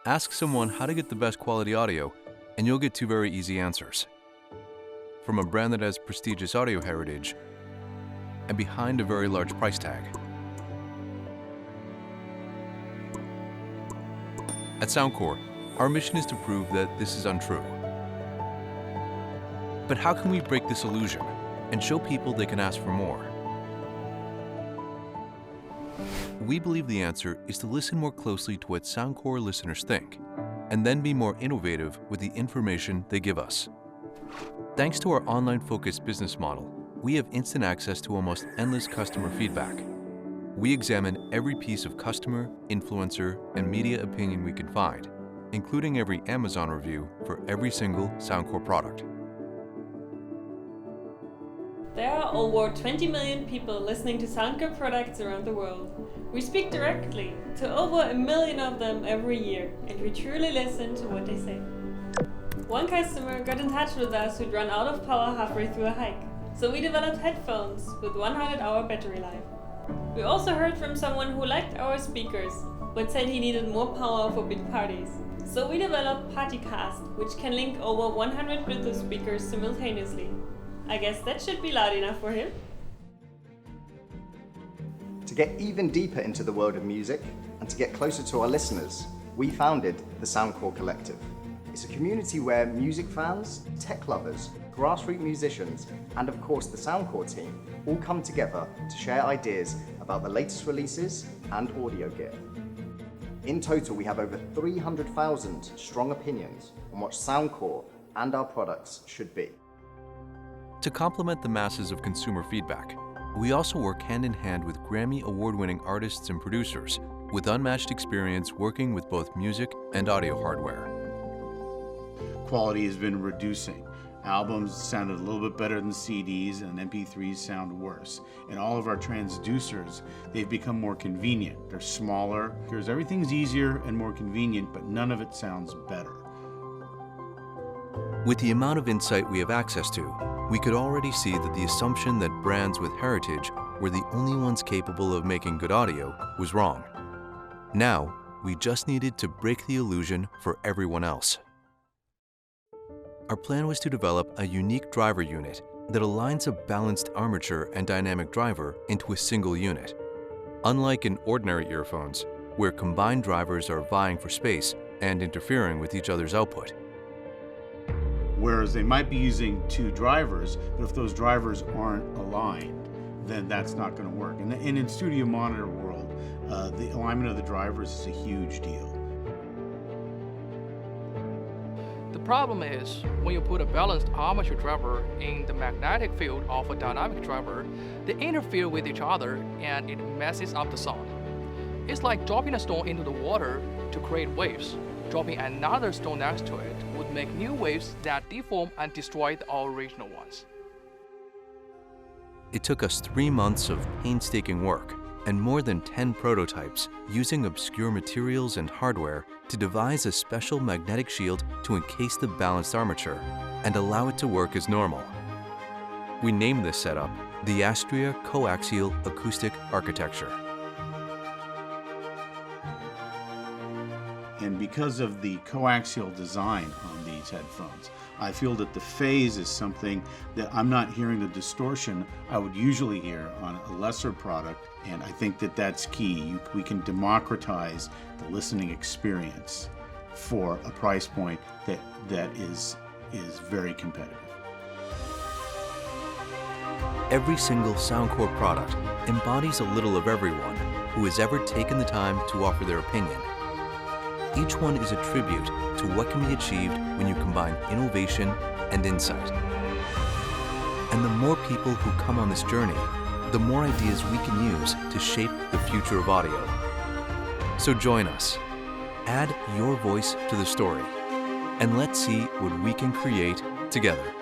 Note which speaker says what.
Speaker 1: Ask someone how to get the best quality audio, and you'll get two very easy answers. From a brand that has prestigious audio heritage and behind a very large price tag. At Soundcore, our mission is to prove that this is untrue. But how can we break this illusion and show people they can ask for more? We believe the answer is to listen more closely to what Soundcore listeners think, and then be more innovative with the information they give us. Thanks to our online-focused business model, we have instant access to almost endless customer feedback. We examine every piece of customer, influencer, and media opinion we can find, including every Amazon review for every single Soundcore product.
Speaker 2: There are over 20 million people listening to Soundcore products around the world. We speak directly to over 1 million of them every year, and we truly listen to what they say. One customer got in touch with us who'd run out of power halfway through a hike, so we developed headphones with 100-hour battery life. We also heard from someone who liked our speakers, but said he needed more power for big parties. So we developed PartyCast, which can link over 100 Bluetooth speakers simultaneously. I guess that should be loud enough for him.
Speaker 3: To get even deeper into the world of music and to get closer to our listeners, we founded the Soundcore Collective. It's a community where music fans, tech lovers, grassroots musicians, and of course the Soundcore team all come together to share ideas about the latest releases and audio gear. In total, we have over 300,000 strong opinions on what Soundcore and our products should be.
Speaker 1: To complement the masses of consumer feedback, we also work hand-in-hand with Grammy award-winning artists and producers with unmatched experience working with both music and audio hardware.
Speaker 4: Quality has been reducing. Albums sounded a little bit better than CDs, and MP3s sound worse. And all of our transducers, they've become more convenient. They're smaller, because everything's easier and more convenient, but none of it sounds better.
Speaker 1: With the amount of insight we have access to, we could already see that the assumption that brands with heritage were the only ones capable of making good audio was wrong. Now, we just needed to break the illusion for everyone else. Our plan was to develop a unique driver unit that aligns a balanced armature and dynamic driver into a single unit. Unlike in ordinary earphones, where combined drivers are vying for space and interfering with each other's output.
Speaker 4: Whereas they might be using two drivers, but if those drivers aren't aligned, then that's not going to work. And in studio monitor world, the alignment of the drivers is a huge deal.
Speaker 5: The problem is, when you put a balanced armature driver in the magnetic field of a dynamic driver, they interfere with each other and it messes up the sound. It's like dropping a stone into the water to create waves. Dropping another stone next to it would make new waves that deform and destroy the original ones.
Speaker 1: It took us 3 months of painstaking work and more than 10 prototypes using obscure materials and hardware to devise a special magnetic shield to encase the balanced armature and allow it to work as normal. We named this setup the Astria Coaxial Acoustic Architecture.
Speaker 4: And because of the coaxial design on these headphones, I feel that the phase is something that I'm not hearing the distortion I would usually hear on a lesser product, and I think that that's key. We can democratize the listening experience for a price point that is very competitive.
Speaker 1: Every single Soundcore product embodies a little of everyone who has ever taken the time to offer their opinion. Each one is a tribute to what can be achieved when you combine innovation and insight. And the more people who come on this journey, the more ideas we can use to shape the future of audio. So join us, add your voice to the story, and let's see what we can create together.